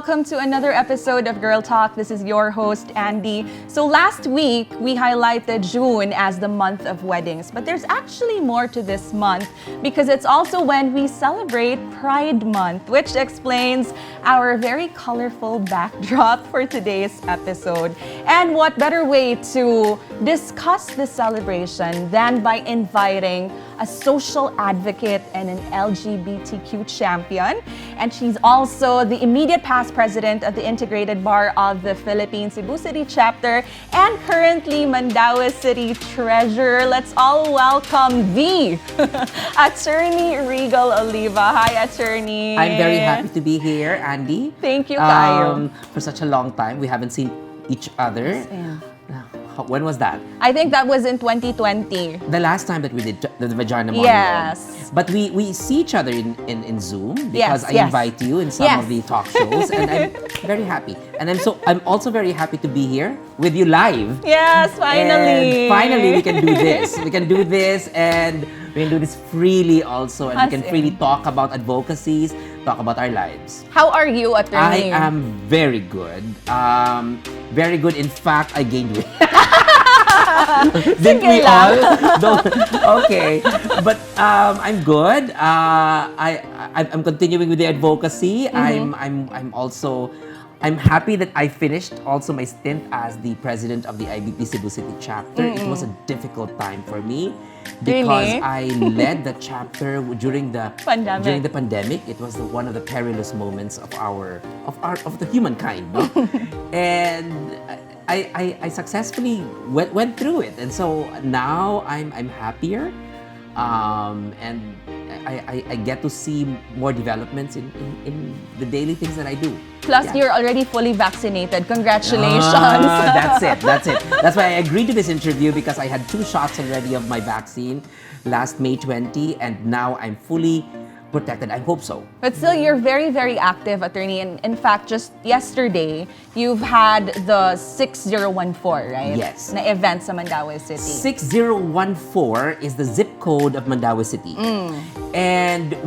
welcome to another episode of Girl Talk. This is your host, Andy. So last week, we highlighted June as the month of weddings, but there's actually more to this month because it's also when we celebrate Pride Month, which explains our very colorful backdrop for today's episode. And what better way to discuss this celebration than by inviting a social advocate and an LGBTQ champion. And she's also the immediate past president of the Integrated Bar of the Philippines Cebu City chapter and currently Mandaue City treasurer. Let's all welcome the Attorney Regal Oliva. Hi, Attorney. I'm very happy to be here, Andy. Thank you, Kayo. For such a long time, we haven't seen each other. Yeah. When was that? I think that was in 2020. The last time that we did the vagina monologue. Yes. But we see each other in Zoom because I yes. invite you in some of the talk shows, and I'm very happy. And I'm also very happy to be here with you live. Yes, finally. And finally, we can do this. We can do this, and we can do this freely also, and we can freely talk about advocacies, talk about our lives. How are you, Attorney? I am very good. Very good. In fact, I gained weight. Didn't we all? Okay. But I'm good. I'm continuing with the advocacy. I'm happy that I finished also my stint as the president of the IBP Cebu City chapter. It was a difficult time for me because Really? I led the chapter during the pandemic. It was one of the perilous moments of the humankind, no? And I successfully went through it, and so now I'm happier, and I get to see more developments in the daily things that I do. Plus, you're already fully vaccinated. Congratulations. That's it. That's why I agreed to this interview, because I had 2 shots already of my vaccine last May 20, and now I'm fully protected. I hope so. But still, you're very, very active, Attorney. And in fact, just yesterday, you've had the 6014, right? Yes. Na event sa Mandaue City. 6014 is the zip code of Mandaue City. And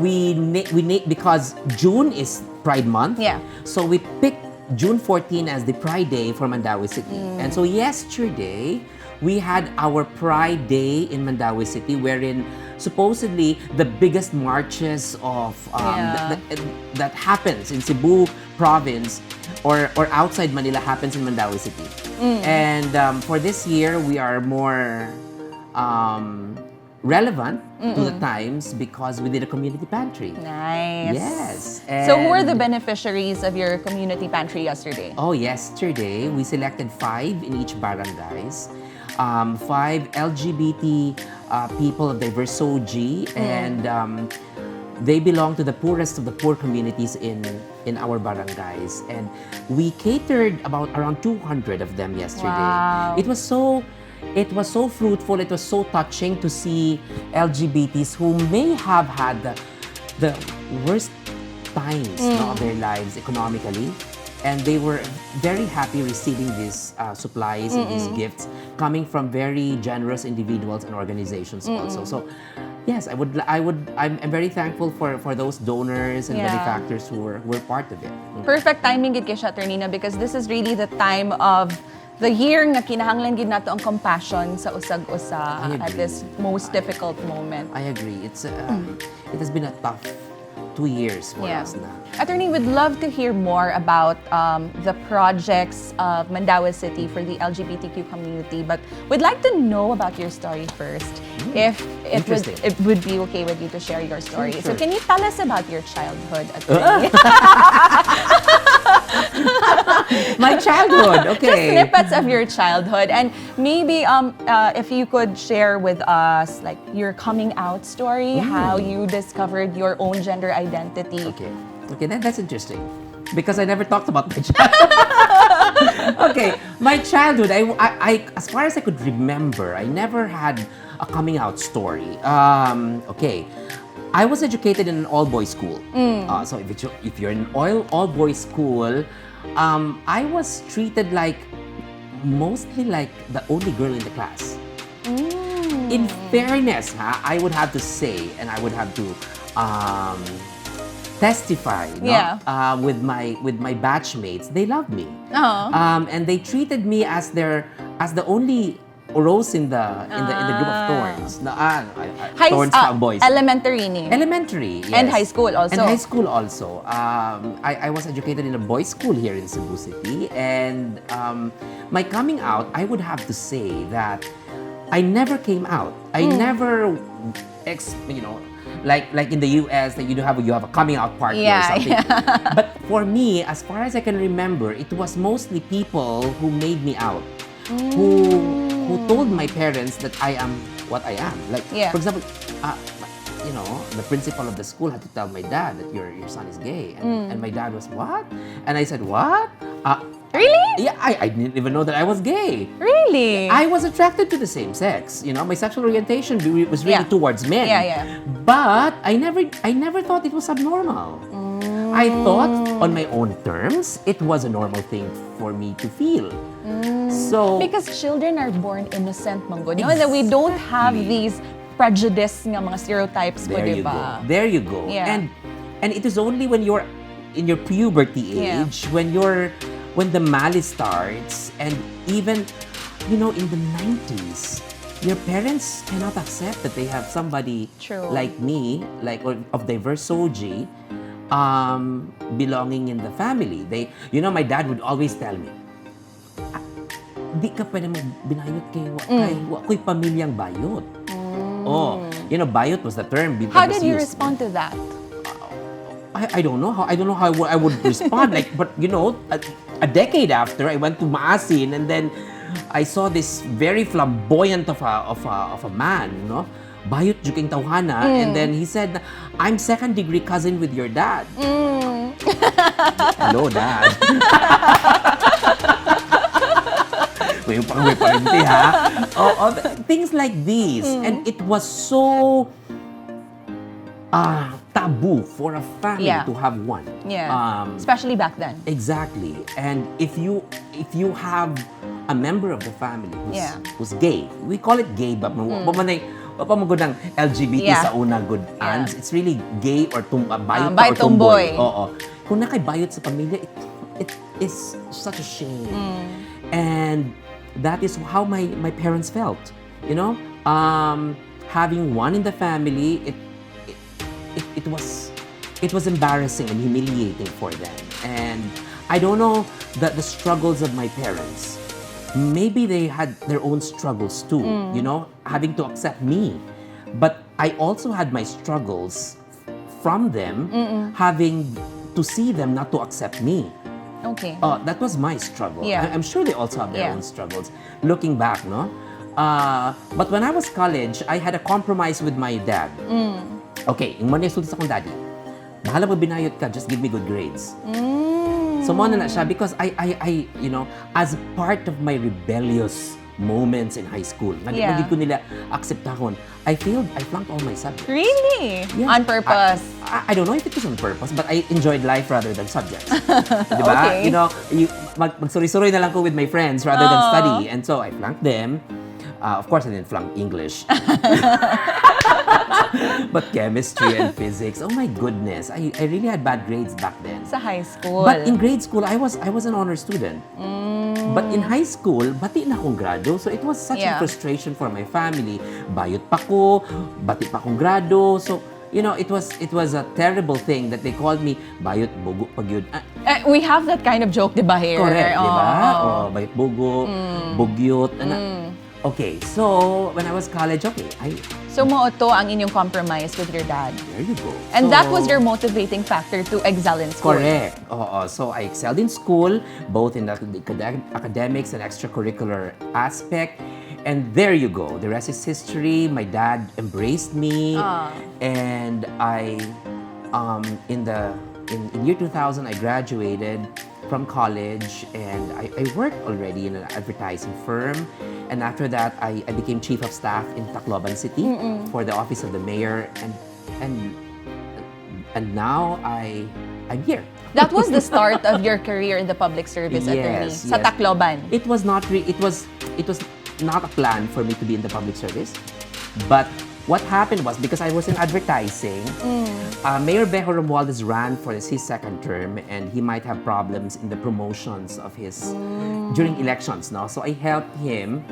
because June is Pride Month. Yeah. So we picked June 14 as the Pride Day for Mandaue City. And so yesterday, we had our Pride Day in Mandaue City, wherein supposedly the biggest marches of that happens in Cebu province or outside Manila happens in Mandaue City. And for this year, we are more relevant to the times because we did a community pantry. Nice. Yes. So who are the beneficiaries of your community pantry yesterday? Oh, yesterday, we selected 5 in each barangays. 5 LGBT people of diverse SOG, and they belong to the poorest of the poor communities in our barangays. And we catered around 200 of them yesterday. Wow. It was so fruitful. It was so touching to see LGBTs who may have had the worst times of their lives economically. And they were very happy receiving these supplies and these gifts coming from very generous individuals and organizations also. So, yes, I'm very thankful for those donors and benefactors who were part of it. Perfect timing gid kay siya, Attorney, na, because this is really the time of the year nga kinahanglan gid nato ang compassion sa usag-usa at this most difficult moment. I agree. It has been a tough 2 years for us now. Attorney, we'd love to hear more about the projects of Mandaue City for the LGBTQ community, but we'd like to know about your story first. If it would be okay with you to share your story. Sure. So can you tell us about your childhood, Attorney? My childhood, okay. Just snippets of your childhood, and maybe if you could share with us like your coming out story, how you discovered your own gender identity. Okay, that's interesting because I never talked about my childhood. Okay, my childhood, I as far as I could remember, I never had a coming out story. Okay. I was educated in an all-boys school. So if you're in an all-boys school, I was treated mostly like the only girl in the class. In fairness, I would have to say, and I would have to testify, no? Yeah. With my batchmates. They loved me. Oh. And they treated me as the only rose in the group of thorns. Thorns boys. Elementary ni. Elementary, yes. And high school also. And high school also. I was educated in a boys' school here in Cebu City, and my coming out, I would have to say that I never came out. I never, like in the US, that you have a coming out party or something. Yeah. But for me, as far as I can remember, it was mostly people who made me out, who told my parents that I am what I am. Like, Yeah. for example, the principal of the school had to tell my dad that your son is gay, and my dad was, what? And I said, what? Really? Yeah, I didn't even know that I was gay. Really? I was attracted to the same sex. My sexual orientation was really Yeah. towards men. Yeah. But I never thought it was abnormal. I thought on my own terms, it was a normal thing for me to feel. So, Because children are born innocent, Manggod. That we don't have these prejudice nga mga stereotypes po, there you diba? go. There you go. Yeah. And it is only when you're in your puberty Yeah. age, when the malice starts, and even, in the 90s, your parents cannot accept that they have somebody True. like me, or of diverse soji, belonging in the family. My dad would always tell me, di ka pwede binayot wa ko'y pamilyang bayot. Bayot was the term. How did you respond to that? I don't know how I would respond. But a decade after, I went to Maasin, and then I saw this very flamboyant of a man, bayot juking tawhana, and then he said, "I'm second-degree cousin with your dad." Hello, Dad. May parinti, ha? Things like these. And it was so taboo for a family Yeah. to have one. Yeah. Especially back then. Exactly. And if you have a member of the family who's gay, we call it gay, but Papa mo ng LGBT Yeah. sa una good ans. It's really gay or bayot bayot or tomboy. tomboy. Oo. Kung nakaibayot sa pamilya, it is such a shame. And that is how my parents felt. Having one in the family, it was embarrassing and humiliating for them. And I don't know that the struggles of my parents, maybe they had their own struggles too, having to accept me. But I also had my struggles from them, having to see them not to accept me. Okay. That was my struggle. Yeah. I'm sure they also have their Yeah. own struggles. Looking back, no? But when I was college, I had a compromise with my dad. Okay, yung mga sa akong daddy, bahala mo binayot ka, just give me good grades. So, mo na siya because I as part of my rebellious moments in high school, Yeah. hindi ko nila akseptahon. I flunked all my subjects. Really? Yeah. On purpose? I don't know if it was on purpose, but I enjoyed life rather than subjects. Diba? Okay. Magsuri-suri na lang ko with my friends rather than study. And so I flunked them. Of course, I didn't flunk English. But chemistry and physics, oh my goodness. I really had bad grades back then. Sa high school. But in grade school, I was an honor student. But in high school, bati na akong grado. So it was such a Yeah. frustration for my family. Bayot pa ko, bati pa akong grado. So, it was a terrible thing that they called me bayot bugo pagyud. We have that kind of joke, diba, here? Correct, di ba? Oh. Bayot bugo, bugyot. Okay, so when I was college, So, mooto ang inyong compromise with your dad. there you go. And that was So- your motivating factor to excel in school. Correct. So I excelled in school, both in the academics and extracurricular aspect. And there you go. The rest is history. My dad embraced me. And in year 2000, I graduated from college, and I worked already in an advertising firm. And after that, I became chief of staff in Tacloban City for the office of the mayor. And now I'm here. That was the start of your career in the public service, attorney, Yes, sa yes. Tacloban. It was not a plan for me to be in the public service, but what happened was, because I was in advertising, Mayor Bejo Romualdez ran for his second term, and he might have problems in the promotions of his during elections, no? So I helped him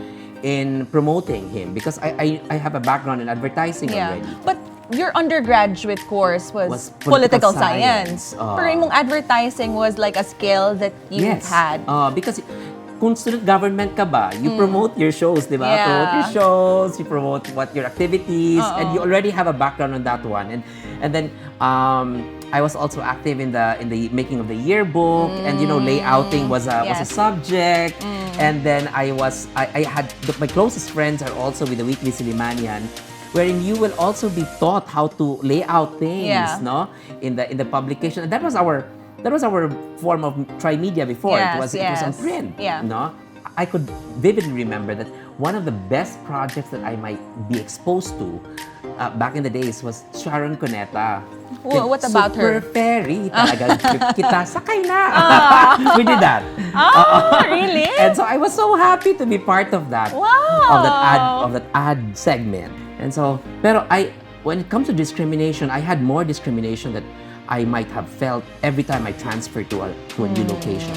in promoting him because I have a background in advertising already. But your undergraduate course was political science. Pero yung advertising was like a skill that you had. Because kung student government ka ba, you promote your shows, di ba? Promote your shows, you promote your activities, and you already have a background on that one. And then I was also active in the making of the yearbook, and layouting was a subject. And then I had my closest friends are also with the Weekly Silimanian, wherein you will also be taught how to lay out things, no, in the publication. And that was our form of tri-media before. It was on print. No, I could vividly remember that one of the best projects that I might be exposed to back in the days was Sharon Cuneta. Whoa, what about her? Super fairy. Talagang kita, sakay na. We did that. Really? And so I was so happy to be part of that. Wow. Of that ad segment. And so, when it comes to discrimination, I had more discrimination that I might have felt every time I transferred to a new location.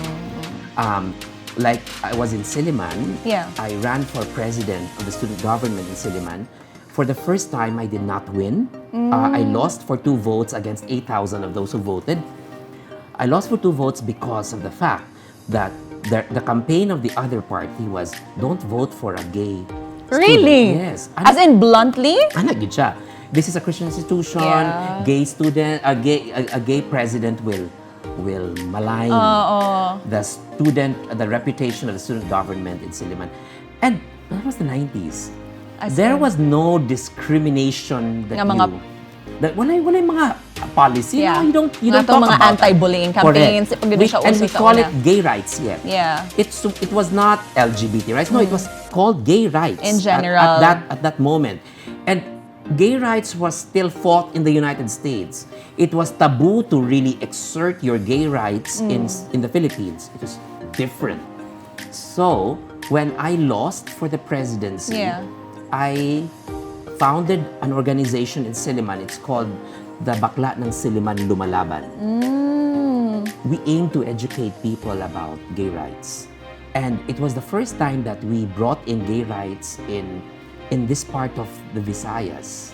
Like I was in Silliman. I ran for president of the student government in Silliman. For the first time, I did not win. I lost for 2 votes against 8,000 of those who voted. I lost for 2 votes because of the fact that the campaign of the other party was, don't vote for a gay Really? student. Yes. As in bluntly? Yun siya. This is a Christian institution. Gay student, a gay president will malign the reputation of the student government in Silliman. And that was the 90s. There was no discrimination that wala yung mga policy. No, you don't talk mga about anti-bullying campaigns. And we call it gay rights yet. It was not LGBT rights. No, it was called gay rights. In general. At that moment. And gay rights was still fought in the United States. It was taboo to really exert your gay rights in the Philippines. It was different. So, when I lost for the presidency, I founded an organization in Silliman. It's called the Bakla ng Silliman Lumalaban. We aim to educate people about gay rights. And it was the first time that we brought in gay rights in this part of the Visayas.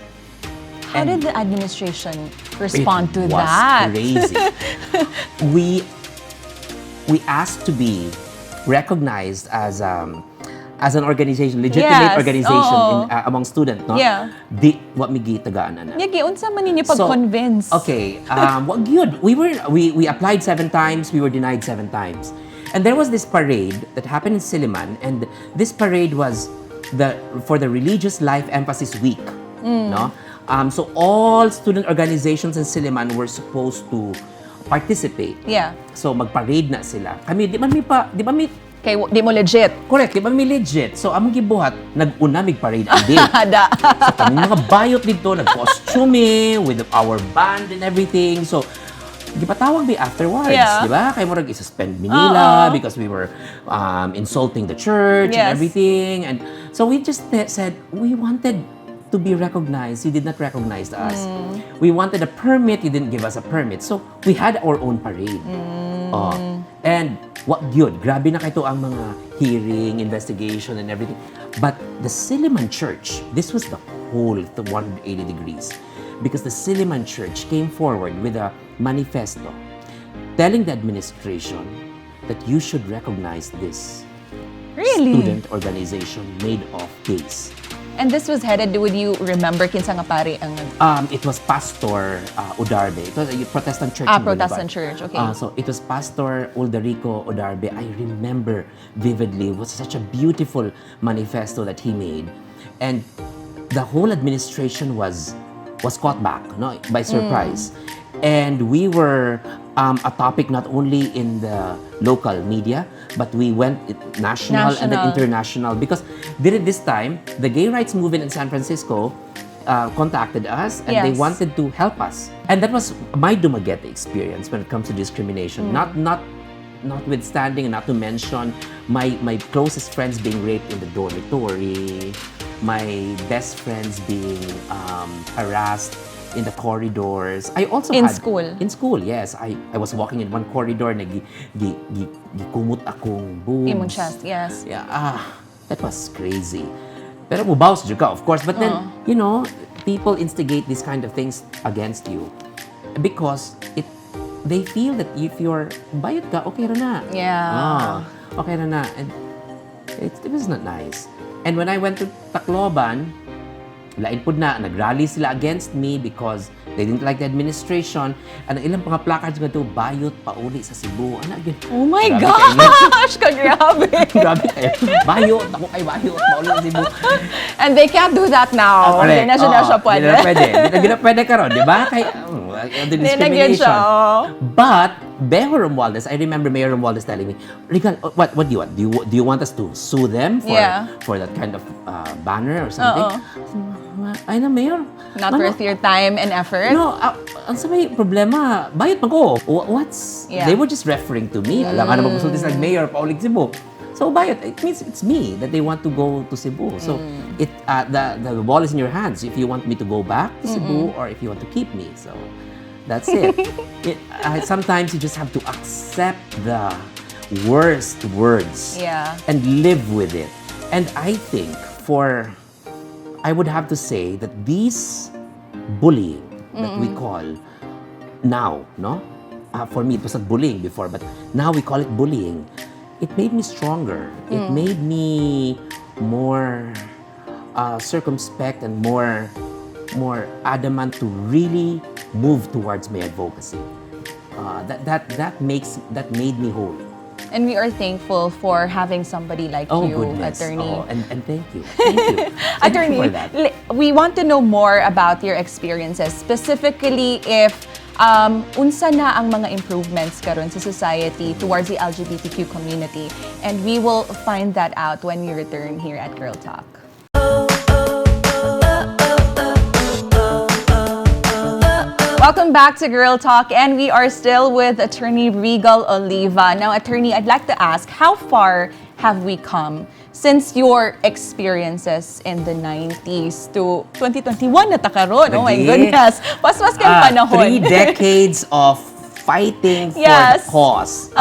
How did the administration respond to that? It was crazy. We asked to be recognized as an organization, legitimate organization among students, no? Di what mi gitagaan ana. Yagi unsa man ninyo pag-convince? Okay, what good? We applied 7 times, we were denied 7 times. And there was this parade that happened in Silliman, and this parade was for the Religious Life Emphasis Week, no? So all student organizations in Silliman were supposed to participate. So magparade na sila. Kami di ba mi kay di mo legit. Correct, di ba mi legit? So among gibuhat nag-una mig parade adi. So kami mga bayot dito, nag-costume with our band and everything. So gipatawag mi afterwards, di ba? Kay murag i-suspend mi nila because we were insulting the church and everything. And so we just said we wanted to be recognized. You did not recognize us. We wanted a permit. You didn't give us a permit. So we had our own parade. And what good? Grabe na kayo ang mga hearing, investigation, and everything. But the Silliman Church, this was the whole 180 degrees. Because the Silliman Church came forward with a manifesto telling the administration that you should recognize this student organization made of gays. And this was headed, would you remember kinsa nga pari ang... It was Pastor Udarbe. It was a Protestant church. Protestant church, okay. So it was Pastor Ulderico Udarbe. I remember vividly. It was such a beautiful manifesto that he made. And the whole administration was caught back, no, by surprise. And we were a topic not only in the local media, but we went national and then international. Because during this time, the gay rights movement in San Francisco contacted us and they wanted to help us. And that was my Dumaguete experience when it comes to discrimination. Notwithstanding and not to mention my closest friends being raped in the dormitory. my best friends being harassed in the corridors. I also In had... school? In school, yes. I was walking in one corridor na gikumot akong boobs. Imong chest, yes. Yeah, that was crazy. Pero mubaws jud ka, of course. But then, you know, people instigate these kind of things against you because they feel that if you're bayot ka, okay ra na. Yeah. Okay ra na. And it was not nice. And when I went to Tacloban, lain pud na, nagrally sila against me because they didn't like the administration. Ang ilang mga placards nga to, bayot pauli sa Cebu. Oh my Grabe gosh! Grabe! Grabe kayo. Bayot, ako kay bayot, pauli sa Cebu. And they can't do that now. Hindi na siya pwede. Hindi na pwede ka ron, di ba? Kay, the discrimination. But, Mayor Romualdez, I remember Mayor Romualdez telling me, Regal, what do you want? Do you want us to sue them for that kind of banner or something? Ay na, Mayor. Not worth your time and effort? No, ang sabay problema, bayot man ko. They were just referring to me. Alam nga naman gusto this like Mayor, paulig Cebu. So bayot, it means it's me that they want to go to Cebu. So the ball is in your hands if you want me to go back to Cebu or if you want to keep me. So that's it. Sometimes you just have to accept the worst words and live with it. And I think I would have to say that these bullying that we call now, no? For me, it was not bullying before, but now we call it bullying. It made me stronger. It made me more circumspect and more adamant to really move towards my advocacy. That made me whole. And we are thankful for having somebody like you, goodness. Attorney. And thank you. Thank you. Attorney, for that. We want to know more about your experiences, specifically if unsa na ang mga improvements karon sa society towards the LGBTQ community. And we will find that out when we return here at Girl Talk. Welcome back to Girl Talk, and we are still with Attorney Regal Oliva. Now, Attorney, I'd like to ask, how far have we come since your experiences in the 90s to 2021 na takaron? Oh my goodness. Mas kayong panahon. 3 decades of fighting for the cause.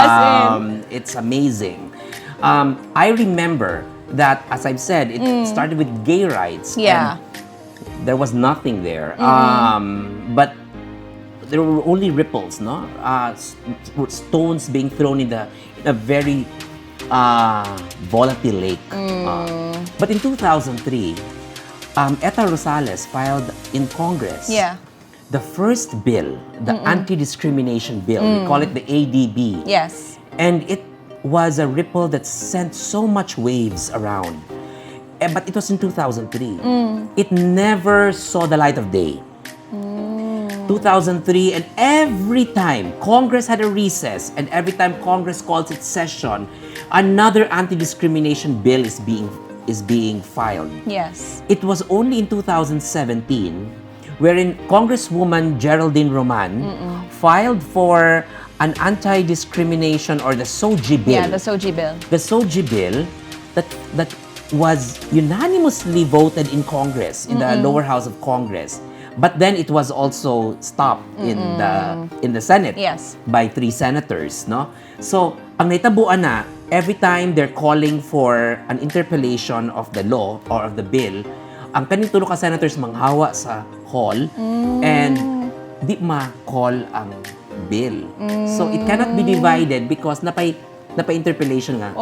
It's amazing. I remember that, as I've said, it started with gay rights. Yeah. And there was nothing there. But there were only ripples, no? Stones being thrown in a very volatile lake. But in 2003, Eta Rosales filed in Congress the first bill, the anti-discrimination bill. We call it the ADB. Yes. And it was a ripple that sent so much waves around. But it was in 2003. It never saw the light of day. 2003, and every time Congress had a recess and every time Congress calls its session, another anti-discrimination bill is being filed. Yes. It was only in 2017 wherein Congresswoman Geraldine Roman filed for an anti-discrimination or the SOGI bill. Yeah, the SOGI bill. The SOGI bill that was unanimously voted in Congress, in the lower house of Congress. But then it was also stopped in the Senate by 3 senators, no? So, ang naitabuan na, every time they're calling for an interpellation of the law or of the bill, ang kaning tulo ka senators manghawa sa hall and di ma-call ang bill. So, it cannot be divided because napay-interpellation nga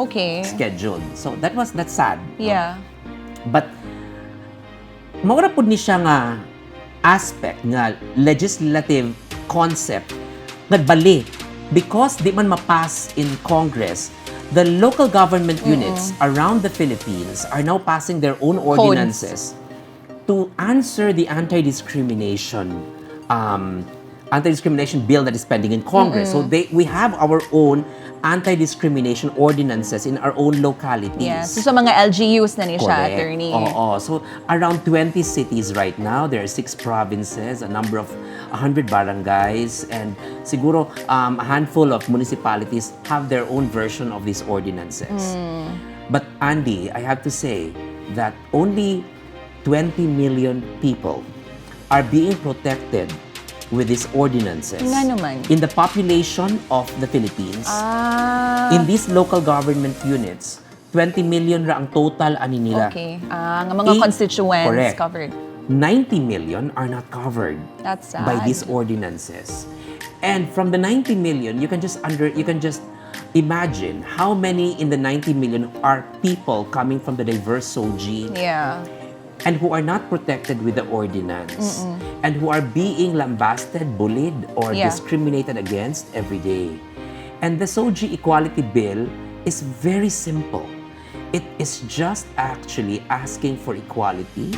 scheduled. So, that's sad. Yeah. No? But, maura pud ni siya nga aspect nga legislative concept nagbali because di man mapass in Congress. The local government units around the Philippines are now passing their own ordinances to answer the anti-discrimination bill that is pending in Congress. So we have our own anti-discrimination ordinances in our own localities. Yes. So sa mga LGUs na ni siya, Attorney. Oo. So around 20 cities right now, there are 6 provinces, a number of 100 barangays, and siguro a handful of municipalities have their own version of these ordinances. But Andy, I have to say that only 20 million people are being protected with these ordinances. Nga naman. In the population of the Philippines, in these local government units, 20 million ra ang total ani nila. Okay. Nga mga constituents correct. covered. 90 million are not covered That's sad. by these ordinances. And from the 90 million, you can just imagine how many in the 90 million are people coming from the diverse SOGI Yeah. and who are not protected with the ordinance and who are being lambasted, bullied, or discriminated against every day. And the SOGI Equality Bill is very simple. It is just actually asking for equality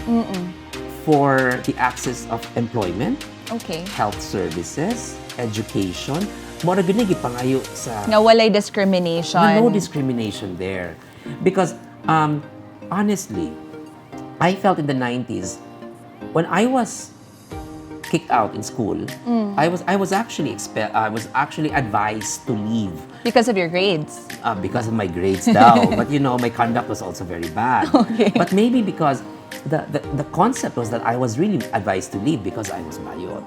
for the access of employment, Okay. health services, education. Mora ginigi pangayo sa Nga walay discrimination. no discrimination there. Because honestly, I felt in the 90s, when I was kicked out in school, I was actually advised to leave Because of your grades. because of my grades daw. But my conduct was also very bad. Okay. But maybe because the concept was that I was really advised to leave because I was bayot.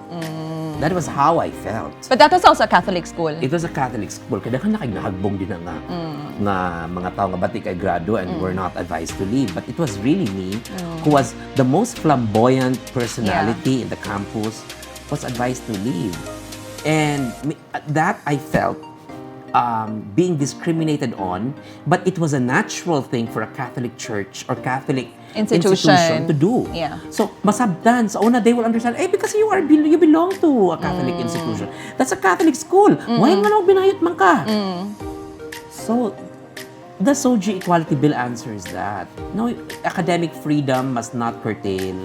That was how I felt. But that was also a Catholic school. It was a Catholic school. Kaya ka nahagbong din nga mga tao nga batik ay grado and were not advised to leave. But it was really me who was the most flamboyant personality in the campus was advised to leave. And that I felt being discriminated on, but it was a natural thing for a Catholic church or Catholic institution to do. Yeah. So, masabdan. Sa una, they will understand, because you belong to a Catholic institution. That's a Catholic school. Why nga lang binayot man ka? So, the SOGI Equality Bill answers that. No, academic freedom must not curtail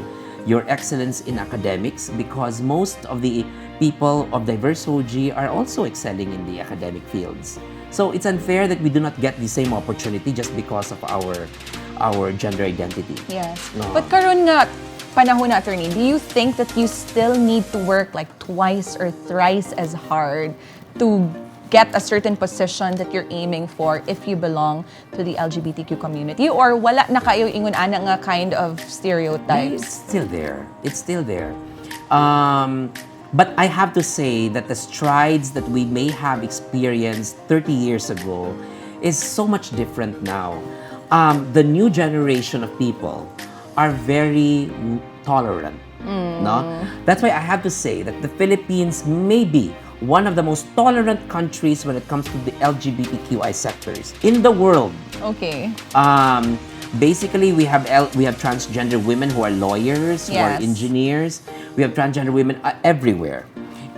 your excellence in academics because most of the people of diverse SOGI are also excelling in the academic fields. So, it's unfair that we do not get the same opportunity just because of our gender identity. Yes. No. But karon nga, panahon na, attorney, do you think that you still need to work like twice or thrice as hard to get a certain position that you're aiming for if you belong to the LGBTQ community? Or wala na kayo ingon ana nga kind of stereotypes? It's still there. It's still there. But I have to say that the strides that we may have experienced 30 years ago is so much different now. The new generation of people are very tolerant. No? That's why I have to say that the Philippines may be one of the most tolerant countries when it comes to the LGBTQI sectors in the world. Okay. Basically, we have transgender women who are lawyers, who are engineers. We have transgender women everywhere.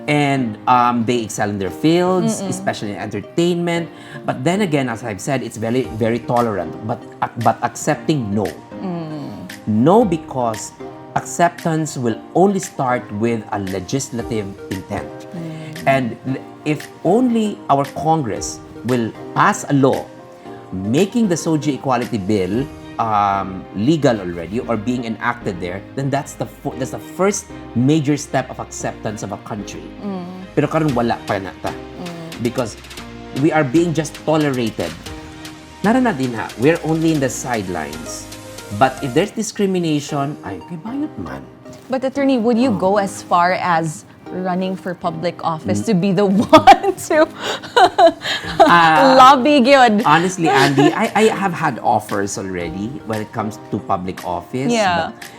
And they excel in their fields, especially in entertainment. But then again, as I've said, it's very, very tolerant. But accepting, no. No, because acceptance will only start with a legislative intent. And if only our Congress will pass a law making the SOGI Equality Bill legal already or being enacted there, then that's the first major step of acceptance of a country. Pero karon wala pa nata. Because we are being just tolerated. Nara din ha, we're only in the sidelines. But if there's discrimination, ay kay bayot man. But attorney, would you go as far as running for public office to be the one to lobby good? Honestly, Andy, I have had offers already when it comes to public office. Yeah. But,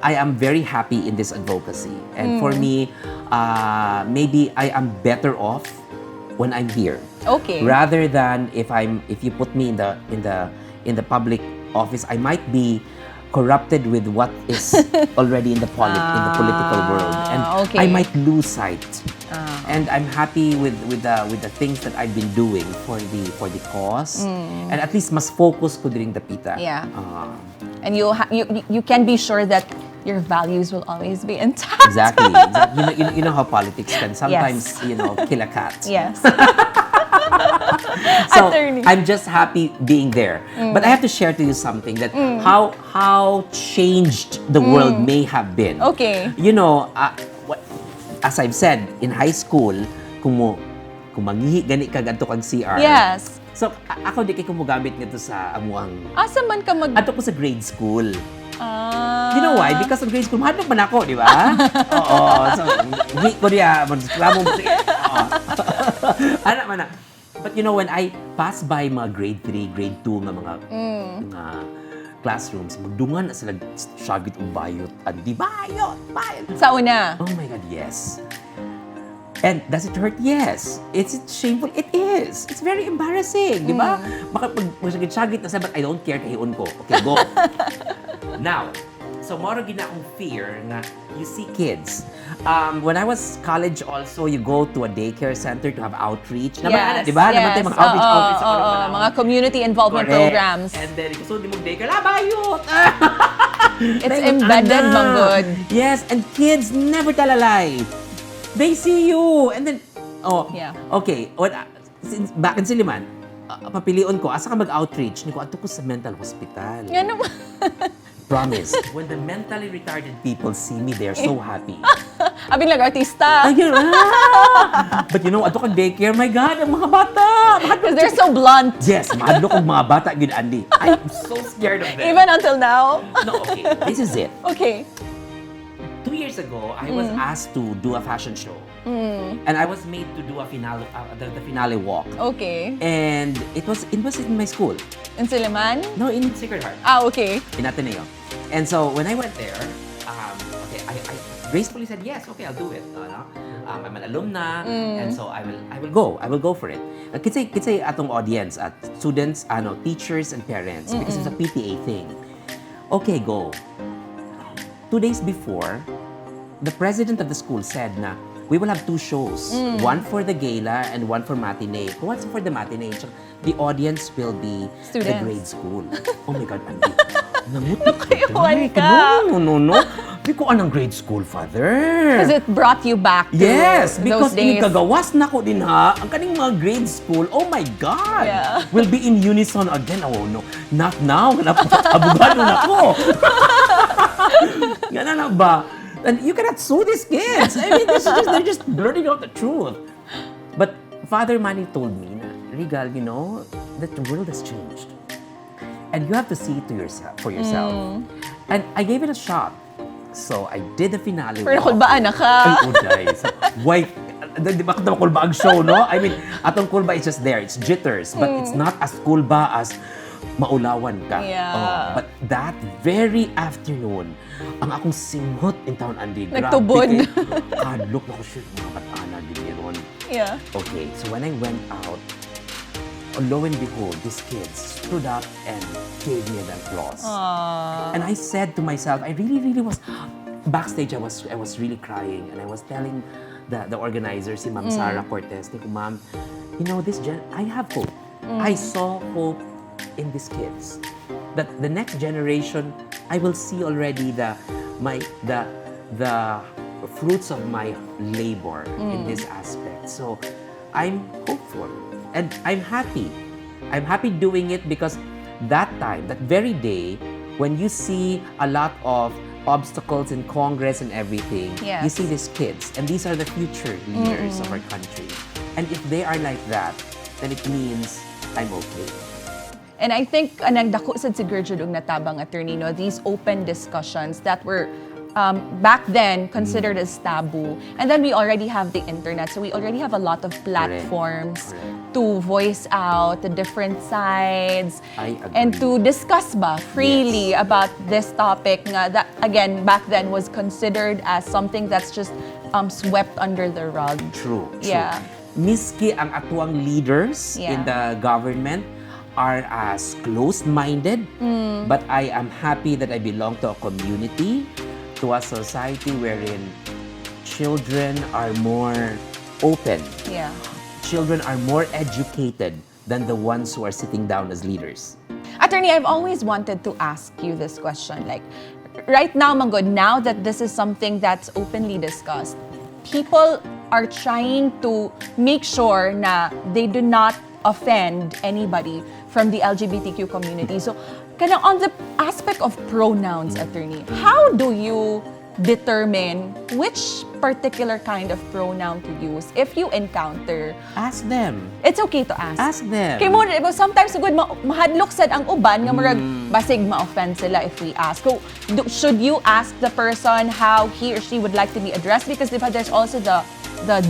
I am very happy in this advocacy. And for me, maybe I am better off when I'm here. Okay. Rather than if you put me in the public office, I might be corrupted with what is already in the political world, and I might lose sight. And I'm happy with the things that I've been doing for the cause, and at least mas focus ko during the pita. Yeah. And you can be sure that your values will always be intact. Exactly. You know how politics can sometimes kill a cat. Yes. So Attorney. I'm just happy being there. But I have to share to you something that how changed the world may have been. Okay. As I've said, in high school, kung mangihi gani kag adto kag CR. Yes. So, ako di kay ko mogamit nito sa amuang... Asa man ka mag... Ato ko sa grade school. Ah. You know why? Because sa grade school, mahadlok man ako, di ba? Oo. So, hindi ko niya, magreklamo mo. Sige. Oo. Anak man na. But you know, when I pass by mga grade 3, grade 2 nga mga classrooms, magdungan na sila syagit o bayot. Andi, bayot! Sa una? Oh my God, yes. And does it hurt? Yes. Is it shameful? It is. It's very embarrassing, di ba? Baka pag masyagit na sabi, I don't care, kahiun ko. Okay, go. Now, so moro gina akong fear na you see kids. When I was college also, you go to a daycare center to have outreach. Naman, di ba? Naman tayo mga outreach sa mga community involvement programs. And then, gusto di mo daycare, bayot! It's embedded, manggod. Yes, and kids never tell a lie. They see you. And then, okay. Since back in Siliman, papilion ko, asa ka mag-outreach? Niko, ato ko sa mental hospital. Yan naman. Promise. When the mentally retarded people see me, they're so happy. Abing artista. Ayun, But you know, ato kang daycare, my God, ang mga bata. Because they're so blunt. Yes, mahadlo kong mga bata, good Andy. I'm so scared of them. Even until now? No, okay. This is it. Okay. 2 years ago, I was asked to do a fashion show. And I was made to do a finale, the finale walk. Okay. And it was in my school. In Siliman? No, in Sacred Heart. Okay. In Ateneo. And so when I went there, okay, I gracefully said yes. Okay, I'll do it. I'm an alumna, and so I will go. I will go for it. Kitsa atong audience at students, teachers and parents, because it's a PTA thing. Okay, go. 2 days before, the president of the school said na we will have 2 shows. One for the gala and one for matinee. What's for the matinee? The audience will be Students. the grade school. Oh my God, Andy. Namuti Nakaiwan ka. No. Di ko anong grade school, father. Because it brought you back to yes, those because days. kagawas na ko din ha. Ang kaning mga grade school, oh my God. Yeah. Will be in unison again. Oh no, not now. Abogado na ko. Ganun na ba? And you cannot sue these kids. I mean, they're just blurting out the truth. But Father Manny told me, Regal, you know, that the world has changed. And you have to see it for yourself. And I gave it a shot. So I did the finale. Pero kulbaan na ka. Ay, uday. So, why? Di ba ito kulba ang show, no? I mean, atong kulba is just there. It's jitters. But it's not as kulba as maulawan ka. Yeah. But that very afternoon, ang akong simot in town, Andy. Nagtubod. Look na ko siya, mga batana, giniron. Yeah. Okay, so when I went out, lo and behold, these kids stood up and gave me an applause. Aww. And I said to myself, I really was, backstage I was really crying, and I was telling the organizer, si Ma'am Sarah Cortez, ni ko, Ma'am, you know, I have hope. I saw hope in these kids. That the next generation, I will see already the fruits of my labor in this aspect. So I'm hopeful and I'm happy. I'm happy doing it because that time, that very day, when you see a lot of obstacles in Congress and everything, Yes. you see these kids, and these are the future leaders of our country. And if they are like that, then it means I'm okay. And I think anang dako sad siguro jud og natabang attorney, no, these open discussions that were back then considered as taboo. And then we already have the internet, so we already have a lot of platforms Correct. to voice out the different sides I agree. and to discuss freely about this topic nga that again back then was considered as something that's just swept under the rug. True. Yeah. Miski ang atuang leaders Yeah. in the government are as closed-minded, but I am happy that I belong to a community, to a society wherein children are more open. Yeah. Children are more educated than the ones who are sitting down as leaders. Attorney, I've always wanted to ask you this question. Like, right now, Manggod, now that this is something that's openly discussed, people are trying to make sure na they do not offend anybody from the LGBTQ community. So, kind of on the aspect of pronouns, attorney, how do you determine which particular kind of pronoun to use if you encounter? Ask them. It's okay to ask. Ask them. Kay mo, sometimes good mahadlok sad ang uban nga murag basig ma-offend sila if we ask. So, should you ask the person how he or she would like to be addressed? Because diba, there's also the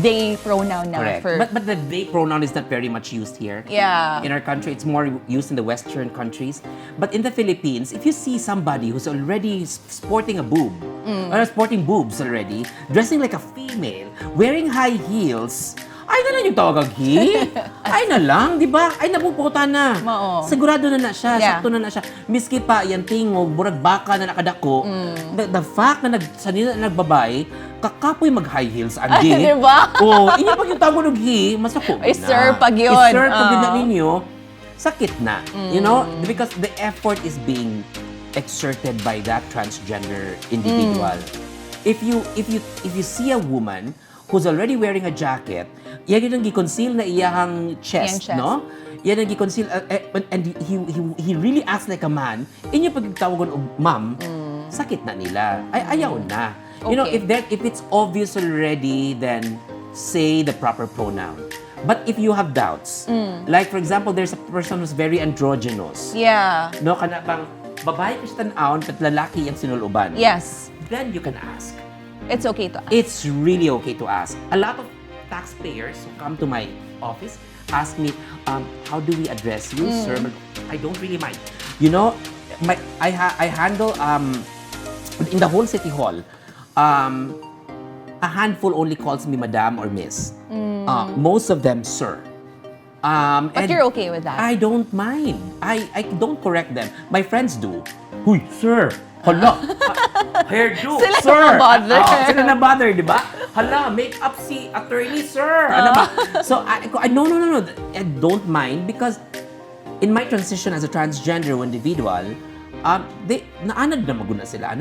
they pronoun now. Correct. But the they pronoun is not very much used here. Yeah. In our country, it's more used in the Western countries. But in the Philippines, if you see somebody who's already sporting a boob, or sporting boobs already, dressing like a female, wearing high heels, ay na lang yung tawag he. Ay na lang, di ba? Ay napuputa na. Mao. Sigurado na siya, Yeah. sakto na siya. Miski pa, yan tingog, burag baka na nakadako, the fact na sanina na nagbabay, kakapoy mag-high heels, Andy. Ay, di ba? Oo, inyo pag yung tawag ng he, masako na. I-sir pag yun. I-sir pag yun na ninyo, sakit na. You know? Because the effort is being exerted by that transgender individual. If you see a woman who's already wearing a jacket, yan yung gi-conceal na iyahang chest, chest. no? Yan yung gi-conceal, and he really acts like a man. Inyo pag tawagon og ma'am, sakit na nila. Ay, ayaw na. You know, Okay. if it's obvious already, then say the proper pronoun. But if you have doubts, like for example, there's a person who's very androgynous. Yeah. No, kana bang babae ka siya tan-aon, kat lalaki yung sinuluban. Yes. Then you can ask. It's okay to ask. It's really okay to ask. A lot of taxpayers who come to my office ask me, how do we address you, sir? I don't really mind. You know, I handle, in the whole city hall, a handful only calls me madam or miss. Most of them, sir. But And you're okay with that? I don't mind. I don't correct them. My friends do. Huy, sir! Hala! Hairdo, Sila sir! na-bother. Sila na-bother, di ba? Hala, make up si attorney, sir! Ano ba? So, no. I don't mind because in my transition as a transgender individual, naanad na maguna sila.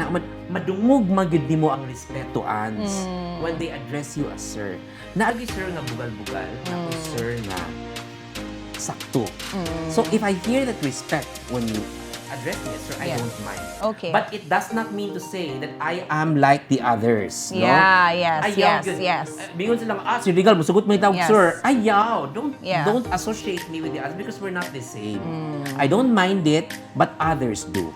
Madungog magyud nimo ang respeto, ans, when they address you as sir. Naagi sir nga bugal-bugal, ako sir nga sakto. So, if I hear that respect when you address me as sir, I don't mind. Okay. But it does not mean to say that I am like the others. No? Yeah, yes, Ayaw, yes, yun. yes. Bingon silang, si Regal, musugot mo yung tawag, Yes. sir. Ayaw. Yeah. Don't associate me with the others because we're not the same. I don't mind it, but others do.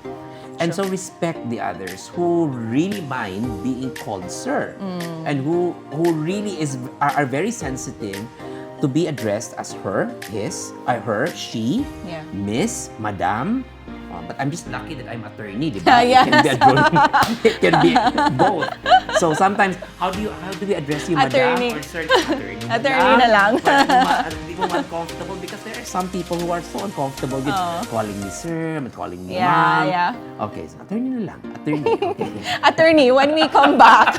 And so respect the others who really mind being called sir and who really are very sensitive to be addressed as her, her, she, Yeah. miss, madam. But I'm just lucky that I'm attorney, di ba? Yes. It can be it can be both. So sometimes, how do we address you, Attorney. madam or sir? Attorney, Attorney na lang. Para hindi mo uncomfortable because there are some people who are so uncomfortable with calling me sir, calling me ma'am. Yeah. Okay, so attorney na lang. Attorney. Okay. Attorney, when we come back,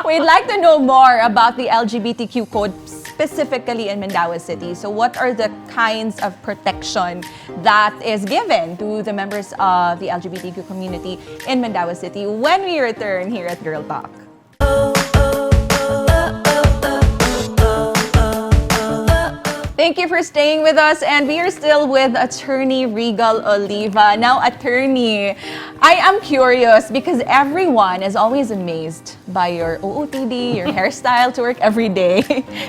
we'd like to know more about the LGBTQ code specifically in Mandaue City. So what are the kinds of protection that is given to the members of the LGBTQ community in Mandaue City when we return here at Girl Talk? Thank you for staying with us, and we are still with Attorney Regal Oliva. Now, Attorney, I am curious because everyone is always amazed by your OOTD, your hairstyle to work every day.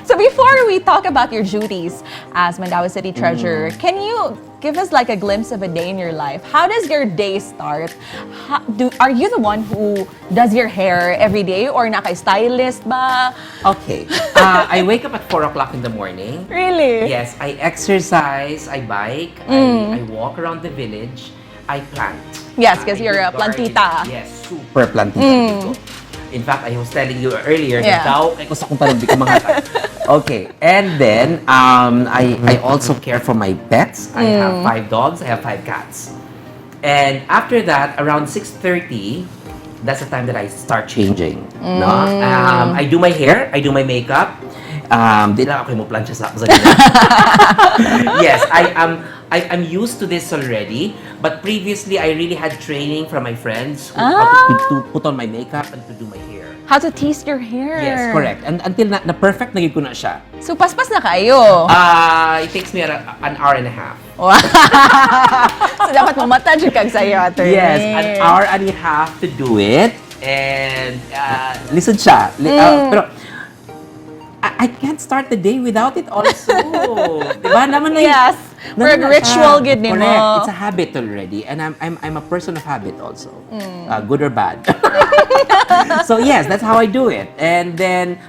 So before we talk about your duties as Mandaue City Treasurer, can you give us like a glimpse of a day in your life? How does your day start? Are you the one who does your hair every day or naka-stylist ba? Okay. I wake up at 4 o'clock in the morning. Really? Yes, I exercise, I bike, I walk around the village, I plant. Yes, because I you're do a plantita. gardening. Yes, super plantita dito. In fact, I was telling you earlier, Yeah. daw, kay ko sa kung talong di ko mangatag. Okay, and then I also care for my pets. I have 5 dogs, I have 5 cats. And after that, around 6:30, that's the time that I start changing. No? I do my hair, I do my makeup. Di lang ako mo plancha sa ako sa ganyan. Yes, I'm used to this already, but previously I really had training from my friends who how to put on my makeup and to do my hair. How to tease your hair. Yes, correct. And until na perfect naging ko na siya. So, paspas na kayo. It takes me an hour and a half. Wow. So, dapat mamata dyan kag sa'yo, Attorney. Yes, an hour and a half to do it. And listen siya. Pero I can't start the day without it also. Diba? Naman na Yes. For ritual, good mo. Correct. It's a habit already. And I'm a person of habit also. Good or bad. So yes, that's how I do it. And then,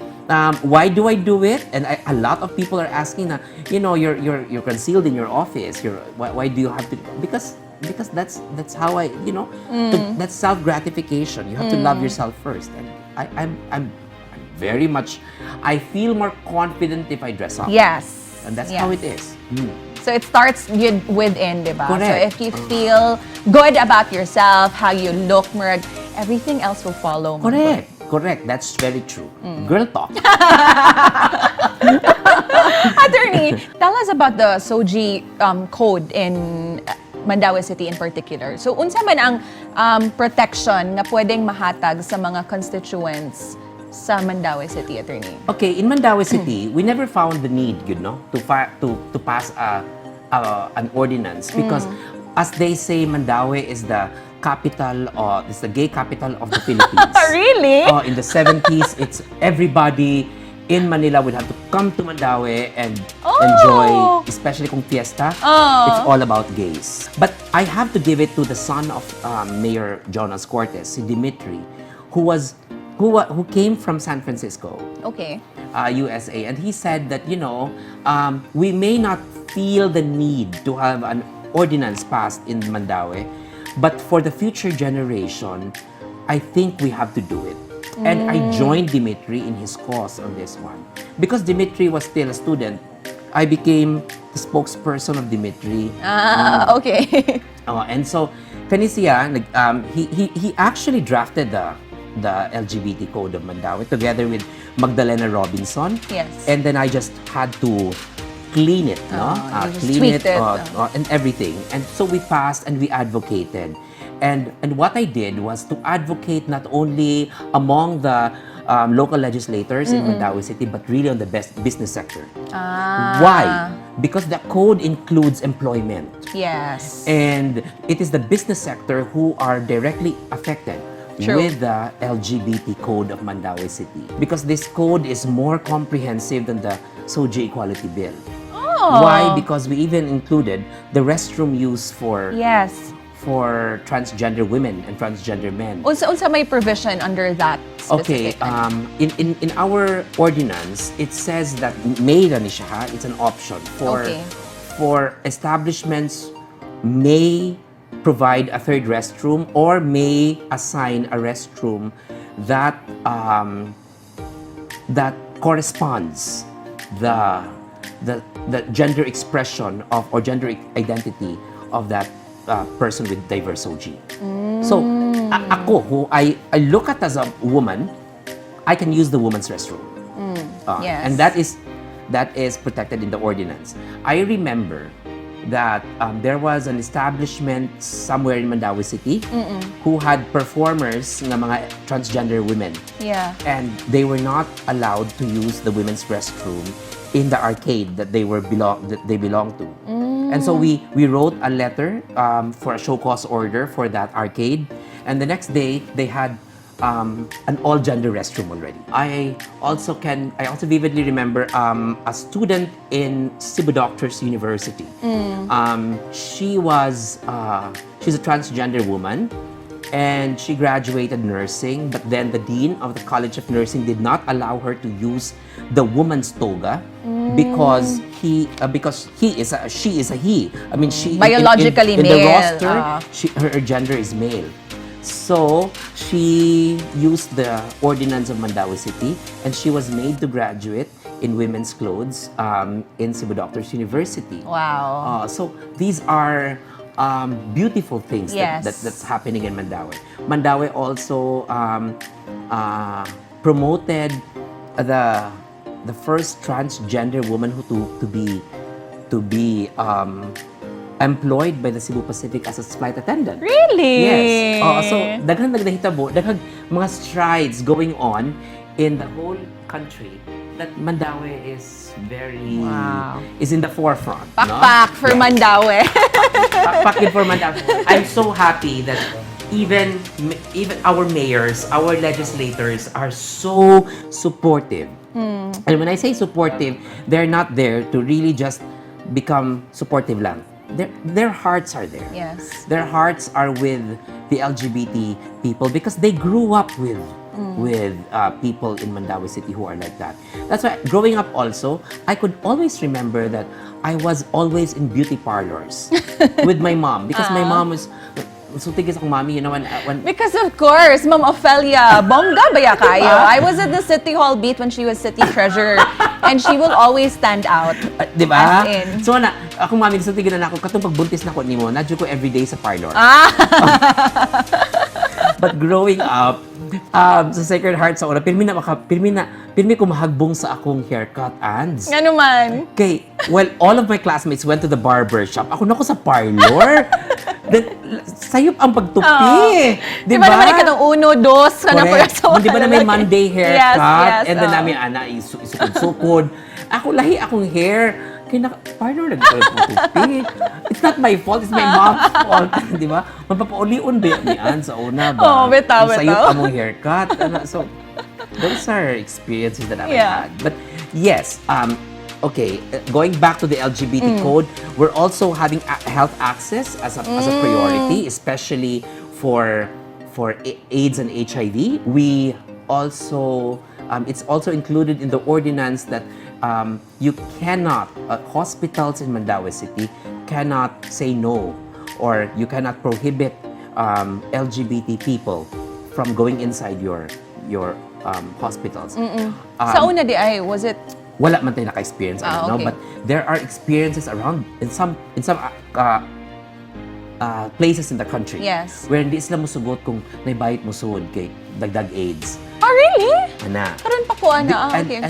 why do I do it? And a lot of people are asking, you're concealed in your office. Why do you have to? Because that's how that's self gratification. You have to love yourself first. And I'm very much. I feel more confident if I dress up. Yes. And that's how it is. So it starts within, diba? Correct. So if you feel good about yourself, how you look, murag, everything else will follow. Correct. That's very true. Girl talk. Attorney, tell us about the SOGI code in Mandaue City in particular. So unsa man ang protection nga pwedeng mahatag sa mga constituents sa Mandaue City, Attorney? Okay, in Mandaue City, we never found the need, to pass an ordinance because, as they say, Mandaue is the capital, is the gay capital of the Philippines. Really? In the 70s, it's everybody in Manila would have to come to Mandaue and enjoy, especially kung fiesta. It's all about gays. But I have to give it to the son of Mayor Jonas Cortez, si Dimitri, who came from San Francisco, Okay. USA, and he said that we may not feel the need to have an ordinance passed in Mandaue, but for the future generation, I think we have to do it. And I joined Dimitri in his cause on this one because Dimitri was still a student. I became the spokesperson of Dimitri. Okay. And so, Fenicia, he actually drafted the LGBT code of Mandaue together with Magdalena Robinson. Yes. And then I just had to clean it, clean it, and everything. And so we passed and we advocated. And what I did was to advocate not only among the local legislators in Mandaue City, but really on the business sector. Why? Because the code includes employment. Yes. And it is the business sector who are directly affected with the LGBT code of Mandaue City. Because this code is more comprehensive than the SOGI Equality Bill. Why? Because we even included the restroom use for transgender women and transgender men. Unsa may provision under that specific? Okay, in our ordinance, it says that may na siya, it's an option for establishments may provide a third restroom or may assign a restroom that that corresponds the gender expression of or gender identity of that person with diverse OG. So ako, who I look at as a woman, I can use the woman's restroom. Yes. And that is protected in the ordinance. I remember that there was an establishment somewhere in Mandaue City who had performers ng mga transgender women. Yeah. And they were not allowed to use the women's restroom in the arcade that they belonged to. And so we wrote a letter for a show cause order for that arcade. And the next day, they had an all-gender restroom already. I also vividly remember a student in Cebu Doctors University. She's a transgender woman, and she graduated nursing. But then the dean of the College of Nursing did not allow her to use the woman's toga because she is a he. I mean, she biologically in male. the roster, her gender is male. So she used the ordinance of Mandaue City, and she was made to graduate in women's clothes in Cebu Doctors University. Wow. So these are beautiful things that's happening in Mandaue. Mandaue also promoted the first transgender woman to be employed by the Cebu Pacific as a flight attendant. Really? Yes. So daghang nagdahitabo, daghang mga strides going on in the whole country that Mandaue is is in the forefront. Pakpak for Mandaue. Pakpak for Mandaue. I'm so happy that even our mayors, our legislators are so supportive. And when I say supportive, they're not there to really just become supportive lang. Their hearts are there. Yes. Their hearts are with the LGBT people because they grew up with people in Mandaue City who are like that. That's why growing up also, I could always remember that I was always in beauty parlors with my mom because my mom was so tigis akong mommy, you know, when Because of course, Ma'am Ophelia, bongga baya kayo. I was at the City Hall beat when she was city treasurer and she will always stand out. di ba? As in. So akong mami, so tigil na ako, katong pagbuntis na ko nimo, nadyo ko everyday sa parlor. But growing up, sa Sacred Heart sa una, pirmi ko mahagbong sa akong haircut ends. Nga naman. Okay, well, all of my classmates went to the barber shop. Ako na ko sa parlor. Then, sayop ang pagtupi. Di ba naman ka ng 1, 2, ka na para sa Di ba na may Monday haircut? Yes, and then namin, isukod-sukod. Ako, lahi akong hair. Kaya parlor nagtupi. It's not my fault, it's my mom's fault. Di ba? Mapapauli-un ba yan sa una ba? Oh, bitaw. Sayop among haircut. So, those are experiences that I've had. But yes, okay, going back to the LGBT code, we're also having health access as a priority, especially for AIDS and HIV. We also, it's also included in the ordinance that you cannot, hospitals in Mandaue City cannot say no, or you cannot prohibit LGBT people from going inside your hospitals. Sa una di ay, was it? Wala man tayo naka-experience, no? Okay. But there are experiences around in some places in the country. Yes. Where hindi sila musugot kung naibayit mo sud kay dagdag AIDS. Oh, really? Ana. Karon pa ko, ana. And, Okay.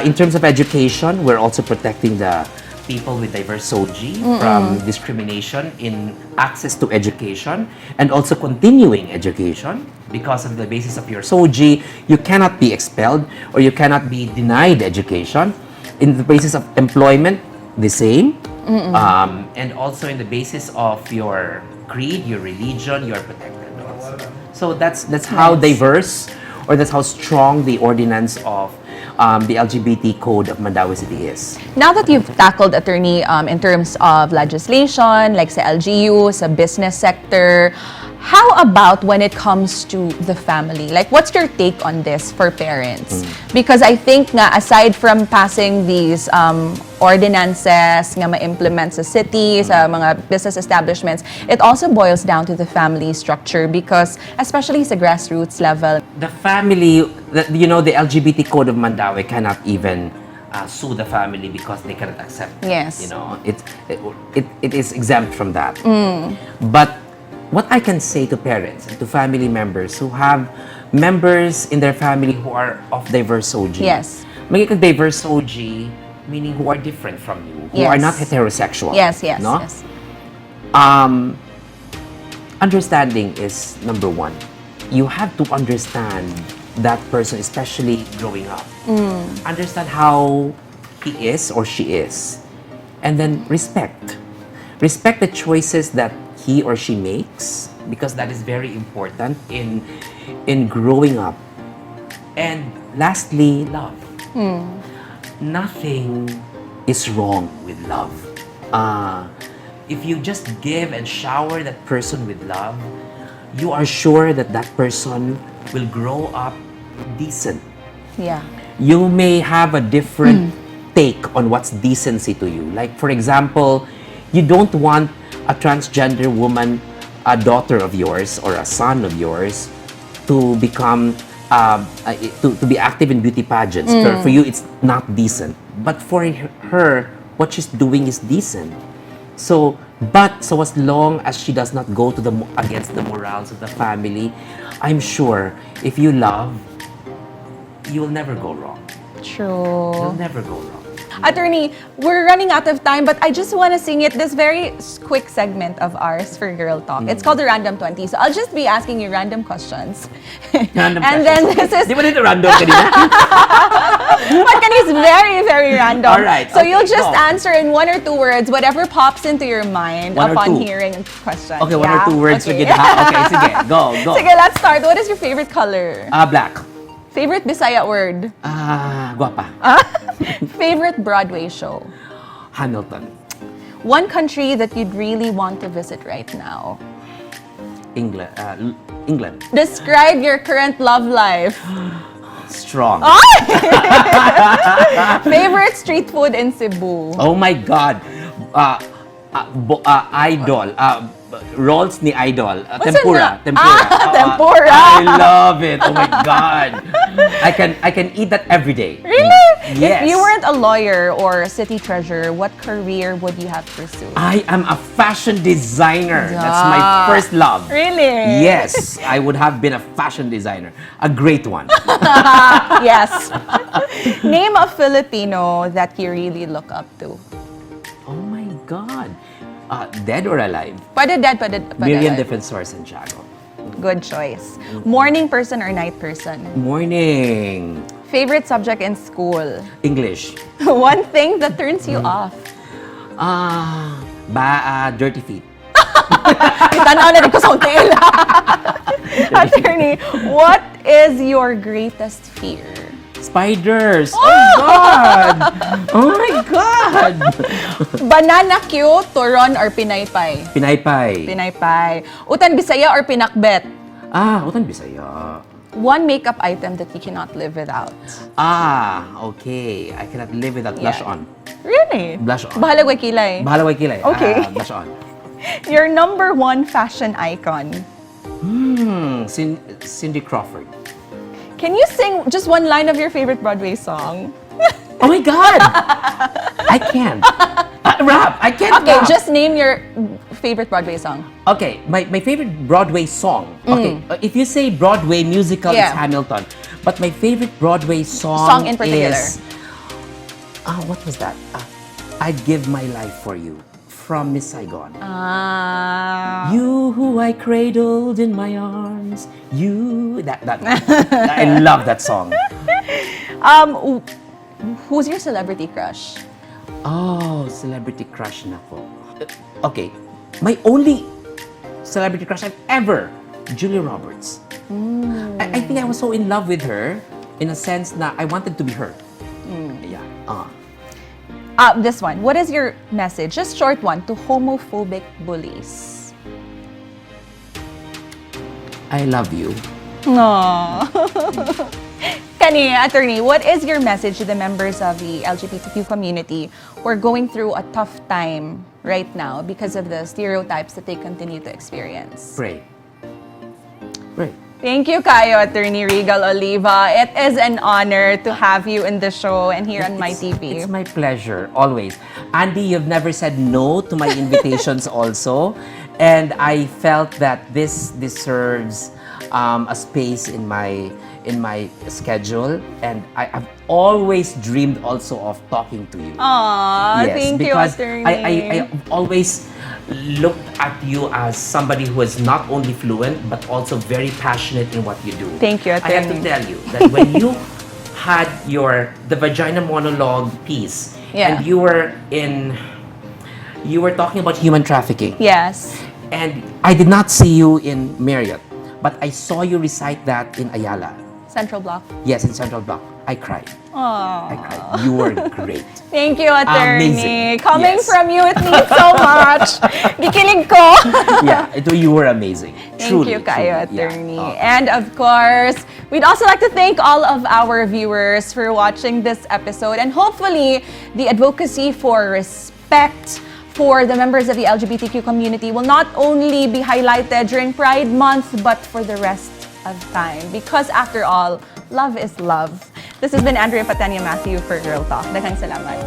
in terms of education, we're also protecting the people with diverse SOGI from discrimination in access to education and also continuing education. Because of the basis of your SOGI, you cannot be expelled or you cannot be denied education. In the basis of employment, the same. And also in the basis of your creed, your religion, you're protected also. So that's how diverse, or that's how strong the ordinance of the LGBT code of Mandaue City is. Now that you've tackled, attorney, in terms of legislation, like sa LGU, sa business sector, how about when it comes to the family? Like, what's your take on this for parents? Because I think nga, aside from passing these ordinances nga ma-implement sa city, sa mga business establishments, it also boils down to the family structure because, especially sa grassroots level. The family, the LGBT code of Mandaue cannot even sue the family because they cannot accept. Yes. It is exempt from that. But what I can say to parents and to family members who have members in their family who are of diverse SOGI. Yes. Magiging diverse SOGI, meaning who are different from you, who are not heterosexual. Yes. No? Yes. Understanding is number one. You have to understand that person, especially growing up. Understand how he is or she is. And then respect. Respect the choices that he or she makes, because that is very important in growing up. And lastly, love. Nothing is wrong with love. If you just give and shower that person with love, you are sure that that person will grow up decent. Yeah. You may have a different take on what's decency to you. Like, for example, you don't want a transgender woman, a daughter of yours or a son of yours, to become to be active in beauty pageants. For you, it's not decent. But for her, what she's doing is decent. So as long as she does not go to against the morals of the family, I'm sure if you love, you will never go wrong. True. You'll never go wrong. Attorney, we're running out of time, but I just want to sing it this very quick segment of ours for Girl Talk. It's called the Random 20. So I'll just be asking you random questions. Random and questions. then this is... Di ba nito random kanina? But is very, very random. All right. So Okay, you'll just go. answer in 1 or 2 words whatever pops into your mind One or upon two. hearing a question. Okay, 1 or 2 words Okay. again. Okay, sige. Go. Sige, let's start. What is your favorite color? Black. Favorite Bisaya word? Guapa. Favorite Broadway show? Hamilton. One country that you'd really want to visit right now? England. England. Describe your current love life. Strong. Favorite street food in Cebu? Oh my God. Idol. Rolls ni Idol. What's Tempura. that? Tempura. Tempura. I love it. Oh my God. I can eat that every day. Really? Yes. If you weren't a lawyer or a city treasurer, what career would you have pursued? I am a fashion designer. That's my first love. Really? Yes, I would have been a fashion designer. A great one. Yes. Name a Filipino that you really look up to. Oh my God. Dead or alive? Pwede dead, pwede Miriam alive. Defensor Santiago. Good choice. Morning person or night person? Morning. Favorite subject in school? English. One thing that turns you off? Dirty feet. Itanaw na rin ko sa hotel. Attorney, what is your greatest fear? Spiders. Oh God. Oh my God. Banana Q, turon or pinaypay? Pinaypay. Pinaypay. Utan Bisaya or pinakbet? Utan Bisaya. One makeup item that you cannot live without. Okay. I cannot live without blush on. Really? Blush on. Bahalag way kilay. Bahala kilay. Okay. Blush on. Your number one fashion icon? Cindy Crawford. Can you sing just one line of your favorite Broadway song? Oh my God! I can't. Rap. I can't Okay, rap. just name your favorite Broadway song. Okay, my favorite Broadway song. Okay, if you say Broadway musical, Yeah. it's Hamilton. But my favorite Broadway song, Song in particular. is... what was that? I'd Give My Life For You from Miss Saigon. You who I cradled in my arms, you... That I love that song. Who's your celebrity crush? Oh, celebrity crush na po. Okay, my only celebrity crush I've ever, Julia Roberts. I think I was so in love with her, in a sense na I wanted to be her. Yeah. This one. What is your message, just short one, to homophobic bullies? I love you. Aww. Kani, attorney, what is your message to the members of the LGBTQ community who are going through a tough time right now because of the stereotypes that they continue to experience? Pray. Pray. Thank you, kayo, Attorney Regal Oliva. It is an honor to have you in the show and here on my TV. It's my pleasure, always. Andy, you've never said no to my invitations also. And I felt that this deserves a space in my schedule. And I've always dreamed also of talking to you. Aww, Yes, thank you, because Attorney. I always looked at you as somebody who is not only fluent, but also very passionate in what you do. Thank you, I have to Attorney. tell you that when you had the vagina monologue piece, Yeah. and you were talking about human trafficking, Yes. and I did not see you in Marriott, but I saw you recite that in Ayala. Central Block. Yes, in Central Block. I cried. Aww. I cried. You were great. Thank you, Attorney. Amazing. Coming Yes. from you, it means so much. Gikilig ko. Yeah, you were amazing. Thank Truly, you, kayo, truly. Yeah. Attorney. And of course, we'd also like to thank all of our viewers for watching this episode. And hopefully, the advocacy for respect for the members of the LGBTQ community will not only be highlighted during Pride Month, but for the rest of time. Because after all, love is love. This has been Andrea Patania Matthew for Girl Talk. Daghang salamat.